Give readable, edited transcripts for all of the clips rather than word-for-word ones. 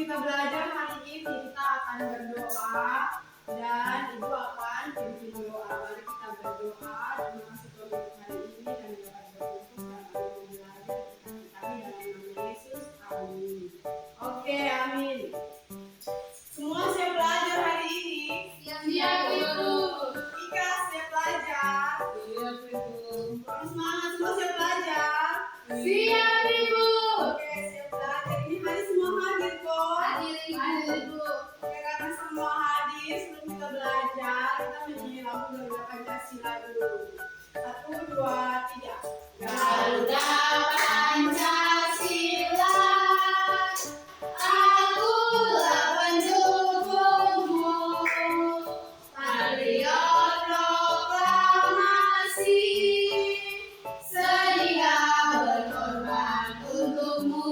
kita belajar hari ini kita akan berdoa dan ibu akan pimpin doa. Mari kita berdoa dan masuk ke hari ini dan dapat berkumpul dan belajar kami dalam nama Yesus. Amin. Oke, amin. Semua siap belajar hari ini? Siap, Ibu. Ika siap belajar? Siap, Ibu. Semangat, semua siap belajar? Siap, Ibu. Oke, siap belajar. Ini hari semua hadir kok. Hadir, Ibu. Oke, karena semua hadir, sebelum kita belajar, kita menyanyi lagu Garuda Pancasila dulu. 1, 2, 3. Garuda Pancasila, akulah pendukungmu. Patriot proklamasi, sedia berkorban untukmu.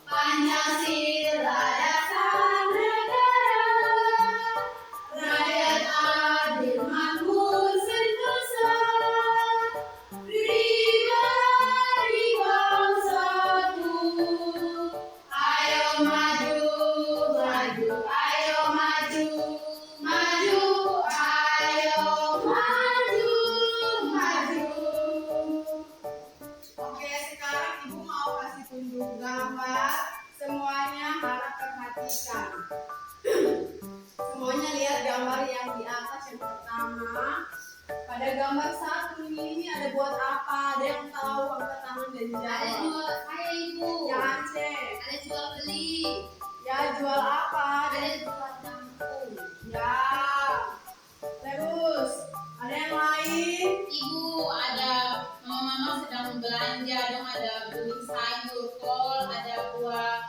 Pancasila dasar negara, rakyat adil makmur sentosa, pribadi bersatu. Ayo maju, maju, ayo maju, maju, ayo maju, maju. Oke, sekarang ibu mau kasih tunjuk gambar. Semuanya harap perhatikan. Semuanya lihat gambar yang di atas yang pertama. Pada gambar 1 ini ada buat apa? Ada yang tahu? Angkat tangan dan Ada jawab. jual saya, Ibu. Ya, Aceh. Ada jual beli. Ya, jual apa? Ada jual kampung. Ya. Terus, ada yang lain? Ibu, ada mama-mama sedang belanja dong, ada beli sayur, kol, ada buah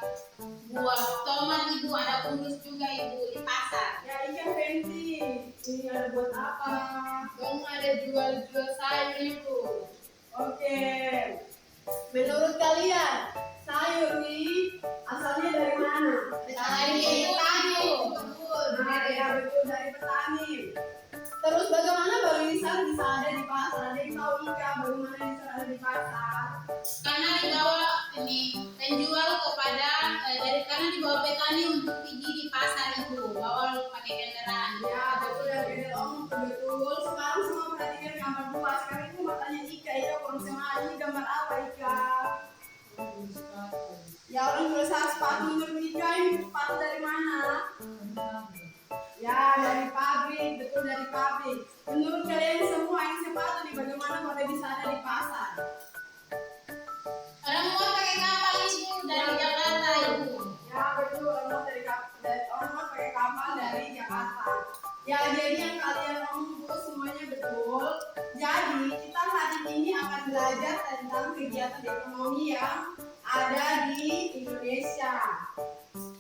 tomat, Ibu, ada urus juga, Ibu, di pasar. Ya, ikan penting. Ini ada buat apa? Dong ada jual sayur, Ibu. Oke. Menurut kalian, sayur ini asalnya dari mana? Dari petani, betul. Nah, ya betul, dari petani. Terus bagaimana barisan bisa ada di pasar? Ada yang tahu Ika bagaimana bisa ada di pasar? Karena dibawa ini penjual kepada karena dibawa petani untuk pergi di pasar, Ibu, bawa pakai kendaraan. Ya betul ya Bedel Om, betul. Sekarang semua perhatikan gambar 2. Sekarang itu mau tanya Ika, konsentrasi ini gambar apa Ika? Ya orang berusaha sepatu. Menurut Ika ini sepatu dari mana? Ya dari pabrik, betul dari pabrik. Menurut kalian semua ini sepatu di bagaimana kalau bisa ada di pasar? Orang mau pakai kapal, Ibu, dari Jakarta, Ibu. Ya betul, orang pakai kapal dari Jakarta. Ya jadi yang kalian omong semuanya betul. Jadi kita hari ini akan belajar tentang kegiatan ekonomi yang ada di Indonesia.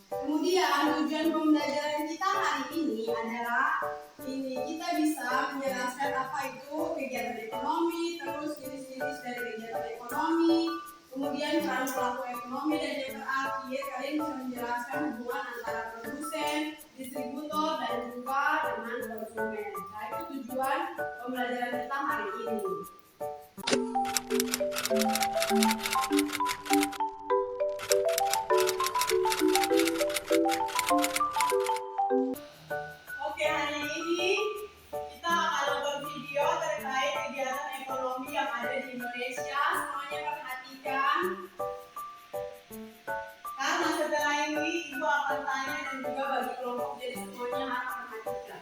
Kemudian tujuan pembelajaran kita hari ini adalah kita bisa menjelaskan apa itu kegiatan ekonomi, terus jenis-jenis dari kegiatan ekonomi, kemudian peran pelaku ekonomi, dan yang terakhir kalian bisa menjelaskan hubungan antara produsen, distributor, dan juga dengan konsumen. Nah itu tujuan pembelajaran kita hari ini. Oke, hari ini kita akan nonton video terkait kegiatan ekonomi yang ada di Indonesia. Semuanya perhatikan. Karena setelah ini ibu akan tanya dan juga bagi kelompok, jadi semuanya harus perhatikan.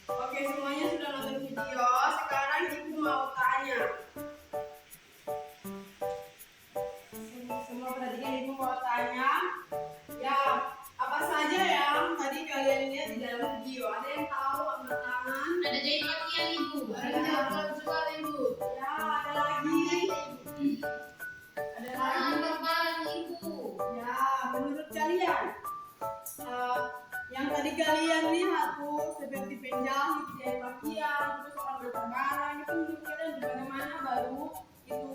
Oke, semuanya sudah nonton video. Sekarang ibu mau tanya, kuotanya. Semua perhatikan ibu kuotanya. Ya, apa saja yang tadi kalian lihat di dalam video? Ada yang tahu angkat tangan? Ada jahit pakaian ibu, ada jadwal jual ibu. Ya, ada lagi. Ada lagi. Antar barang ibu. Ya, menurut kalian, yang tadi kalian lihat tuh seperti penjahit, jahit pakaian, terus orang antar barang, itu menurut kalian bagaimana baru itu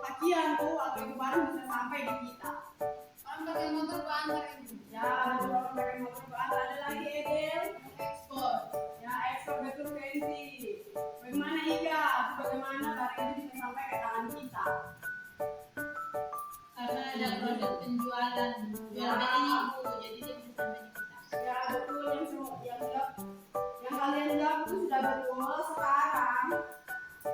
pakaian tuh atau itu barang bisa sampai di kita? Orang pakai motor antar ibu. Ya, ada juga orang pakai motor barang. Ada lagi Edel. Ekspor. Ya, ekspor betul Fenty. Bagaimana Ika? Bagaimana barang itu bisa sampai ke tangan kita? Karena ada produk penjualan jual beli ibu, jadi dia bisa sampai di kita. Ya betul, yang kalian jawab itu sudah betul. Sekarang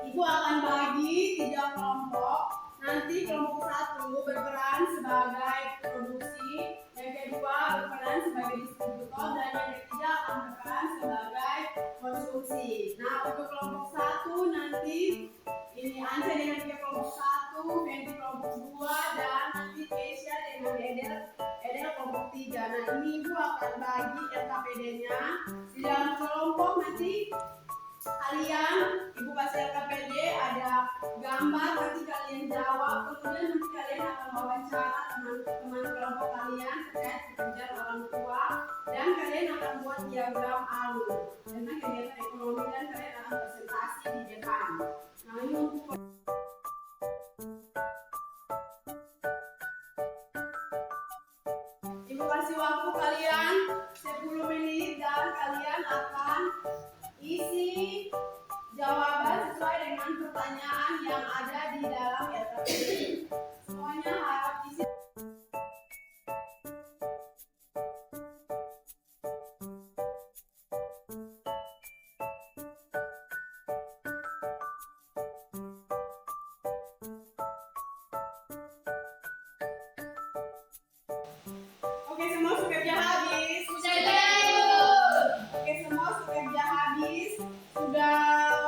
ibu akan bagi 3 kelompok. Nanti kelompok 1 berperan sebagai produksi, yang kedua berperan sebagai distributor, dan yang ketiga akan berperan sebagai konsumsi. Nah, untuk kelompok 1 nanti ini Anca dengan kelompok 1, Fenty kelompok 2, dan nanti Keisha dengan Edel kelompok 3. Nah, ini ibu akan bagi LKPD-nya di dalam kelompok. Nanti kalian, ibu kasih LKPD, ada gambar, nanti kalian jawab, kemudian nanti kalian akan wawancara teman-teman kelompok kalian terkait pekerjaan orang tua, dan kalian akan buat diagram alur tentang kegiatan ekonomi, dan kalian akan presentasi di depan. Nah, ini untuk ibu kasih waktu kalian 10 menit, dan kalian akan isi jawaban sesuai dengan pertanyaan yang ada di dalam LKPD. Semuanya harap isi. Oke, semua sudah habis. Sudah ibu. Oke, semua sudah habis. Sudah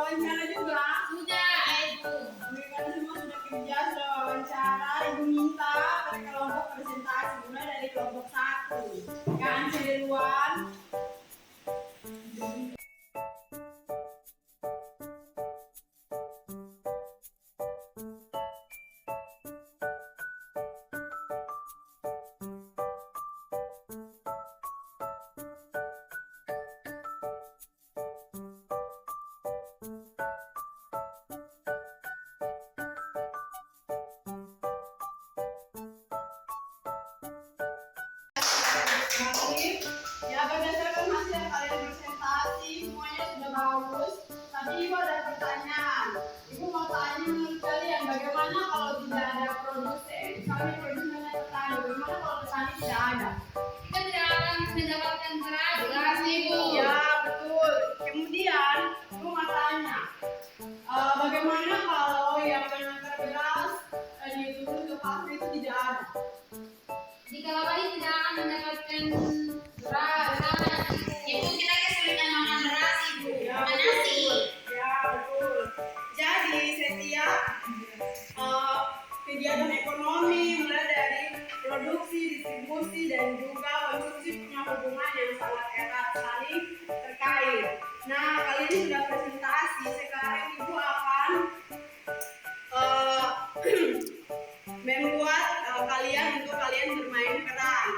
wawancara juga. Sudah ibu. Oke, karena semua sudah kerja, sudah wawancara, ibu minta pada kelompok presentasi mulai dari kelompok 1. Kan duluan. Baik, ya berdasarkan hasil yang kalian presentasi semuanya sudah bagus. Tapi ibu ada pertanyaan. Ibu mau tanya menurut kalian bagaimana kalau tidak ada produsen? Kami produsennya petani. Bagaimana kalau petani tidak ada? Kita tidak akan mendapatkan beras ibu. Ya betul. Kemudian ibu mau tanya, bagaimana kalau yang mengantar beras diturun ke pabrik itu tidak ada? Di Kalabari tidak akan mendapatkan beras. Ibu kita kesulitan makan beras ibu. Ya, Mana betul. sih? Ya betul. Jadi setiap kegiatan ekonomi mulai dari produksi, distribusi, dan juga konsumsi punya hubungan yang sangat erat saling terkait. Nah, kali ini sudah presentasi. Sekarang ibu akan membuat kalian untuk kalian bermain peran.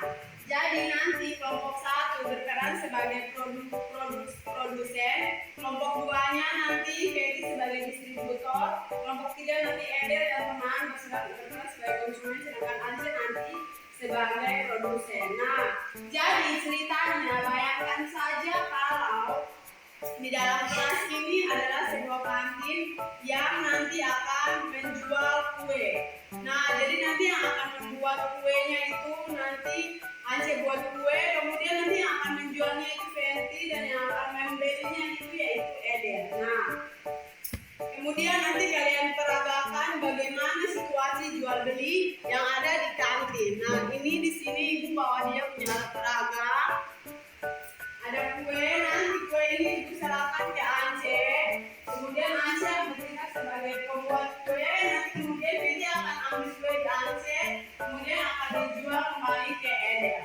Jadi nanti kelompok 1 berperan sebagai produsen, kelompok 2-nya nanti Fenty sebagai distributor, kelompok 3 nanti Edel dan teman berperan sebagai konsumen, sedangkan Anca nanti sebagai produsen. Nah, jadi ceritanya bayangkan saja kalau di dalam kelas ini adalah sebuah kantin yang nanti akan menjual kue. Nah, jadi nanti yang akan membuat kuenya itu nanti Anca buat kue, kemudian nanti yang akan menjualnya itu Fenty, dan yang akan membelinya itu yaitu Edel. Nah, kemudian nanti kalian peragakan bagaimana situasi jual beli yang ada di kantin. Nah, ini di sini ibu bawa dia punya alat peraga. Ada kue, nanti kue ini ibu serahkan ke Anca. Kemudian Anca bertindak sebagai membuat kue, nanti kemudian Feby akan ambil kue di Ance, kemudian akan dijual kembali ke Eder.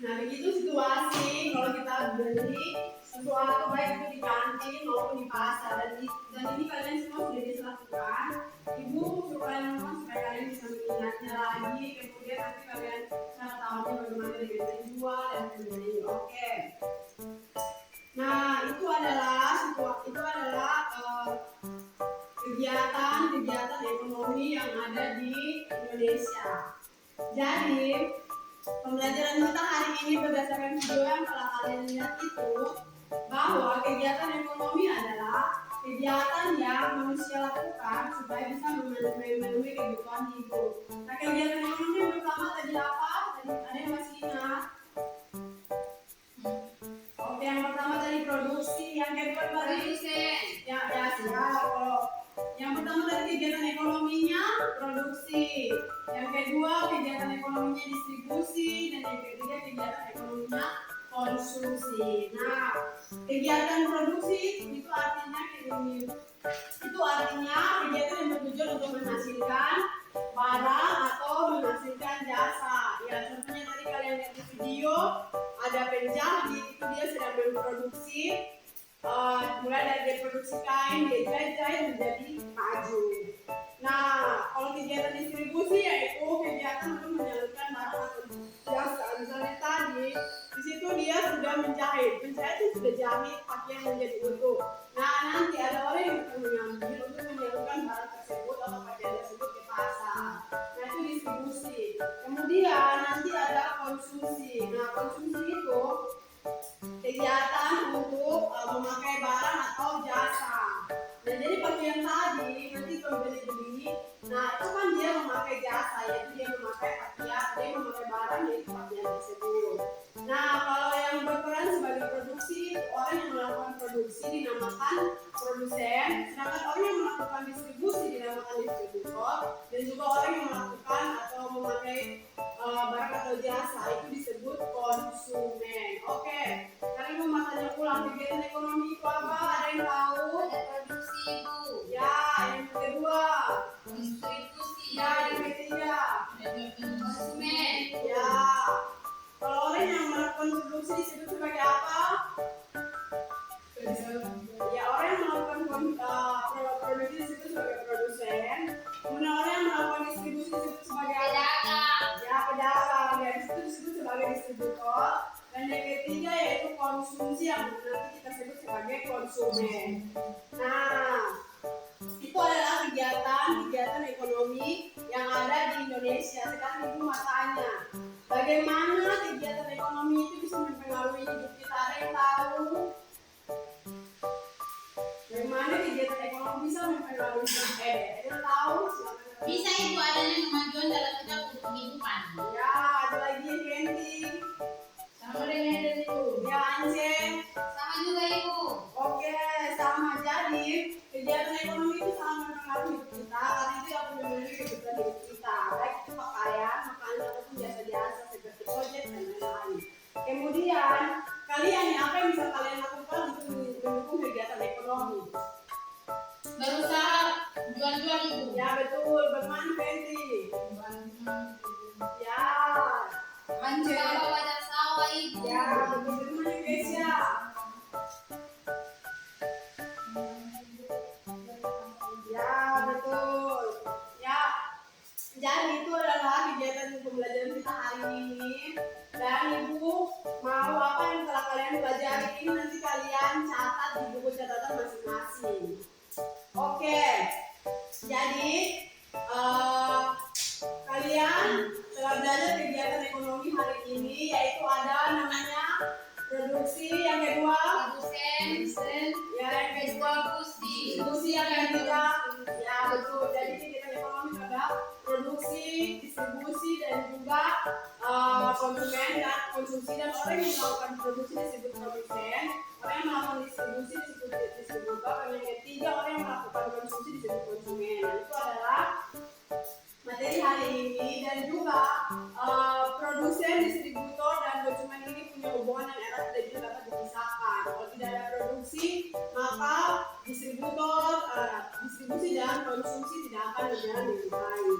Nah, begitu situasi kalau kita beli sesuatu baik itu di kantin maupun di pasar, dan ini kalian semua sudah bisa lakukan. Ibu supaya kalian bisa mengingatnya lagi, kemudian nanti kalian cara tahunya bagaimana dengan menjual dan sebagainya. Oke. Nah, itu adalah kegiatan ekonomi yang ada di Indonesia. Jadi pembelajaran kita hari ini berdasarkan video yang telah kalian lihat itu, bahwa kegiatan ekonomi adalah kegiatan yang manusia lakukan supaya bisa memenuhi kebutuhan hidup. Nah, kegiatan ekonomi yang pertama tadi apa? Tadi ada yang masih ingat? Oke, yang pertama tadi produksi, yang kedua tadi siap. Kalau yang pertama tadi kegiatan ekonominya produksi, yang kedua kegiatan ekonominya distribusi, dan yang ketiga kegiatan ekonominya konsumsi. Nah, kegiatan produksi itu artinya kegiatan yang bertujuan untuk menghasilkan barang atau menghasilkan jasa. Ya, contohnya tadi kalian lihat di video ada penjahit, itu dia sedang memproduksi mulai dari dia produksi kain, dia jahit menjadi baju. Nah, kalau kegiatan distribusi yaitu kegiatan untuk menyalurkan barang atau jasa. Misalnya tadi di situ dia sudah menjahit itu sudah jahit pakaian menjadi utuh. Nah, nanti ada orang yang akan mengambil untuk menyalurkan barang tersebut atau pakaian tersebut ke pasar. Nah, itu distribusi. Kemudian nanti ada konsumsi. Nah, konsumsi itu kegiatan untuk memakai barang atau jasa. Nah, jadi pakaian tadi nanti pembeli, nah itu kan dia memakai jasa, yaitu dia memakai pakaian, dia memakai barang yaitu pakaian tersebut. Nah, kalau yang berperan sebagai produksi, orang yang melakukan produksi dinamakan produsen, sedangkan orang yang melakukan distribusi dinamakan distributor, dan juga orang yang melakukan atau memakai barang atau jasa itu disebut konsumen. Oke, kalian mau matanya ulang, kegiatan ekonomi itu apa? Ada yang tahu? Ada produksi, Bu. Ya, yang kedua. Distribusi. Ya, yang ketiga. Konsumen. Ya, kalau orang yang melakukan produksi disebut sebagai apa? Ya, orang yang melakukan produksi disebut sebagai produsen. Kemudian orang yang melakukan distribusi disebut sebagai Pedagang. ya, pedagang. Ya, itu disebut sebagai distributor. Dan yang ketiga yaitu konsumsi yang nanti kita sebut sebagai konsumen. Nah, itu adalah kegiatan ekonomi yang ada di Indonesia. Sekarang ibu mau tanya, bagaimana kegiatan ekonomi itu bisa mempengaruhi hidup kita? Ada yang tahu? Bagaimana kegiatan ekonomi bisa mempengaruhi hidup kita? Ada yang tahu? Silakan. Bisa itu adanya kemajuan dalam kita untuk kehidupan. Ya, ada lagi yang penting. Sama dengan itu. Ya, Ance. Sama juga Ibu. Oke, sama. Jadi kegiatan ekonomi itu sangat mempengaruhi hidup kita karena itu yang memenuhi kebutuhan hidup kita, baik itu pakaian, makanan ataupun jasa-jasa seperti ojek dan lain-lain. Kemudian kalian nih, apa yang bisa kalian lakukan untuk mendukung kegiatan ekonomi? Berusaha jual-jual Ibu. Ya betul, bagaimana Fenty? Ya, Ance. Bawa wadah sawah Ibu. Ya, betul, bagaimana Kesia? Ya, betul. Ya, jadi itu adalah kegiatan pembelajaran kita hari ini. Dan Ibu mau apa yang telah kalian pelajari ini nanti kalian catat di buku catatan masing-masing. Oke, jadi kalian telah belajar kegiatan ekonomi hari ini, yaitu ada namanya produksi, yang kedua Produsen. ya, yang kedua distribusi, yang ketiga ya betul. Jadi kegiatan ekonomi ada produksi, distribusi, dan juga konsumen dan konsumsi. Dan orang yang melakukan produksi disebut produsen, orang yang melakukan distribusi disebut distributor, dan yang ketiga orang yang melakukan konsumsi disebut konsumen. Nah, itu adalah materi hari ini, dan dengan baik.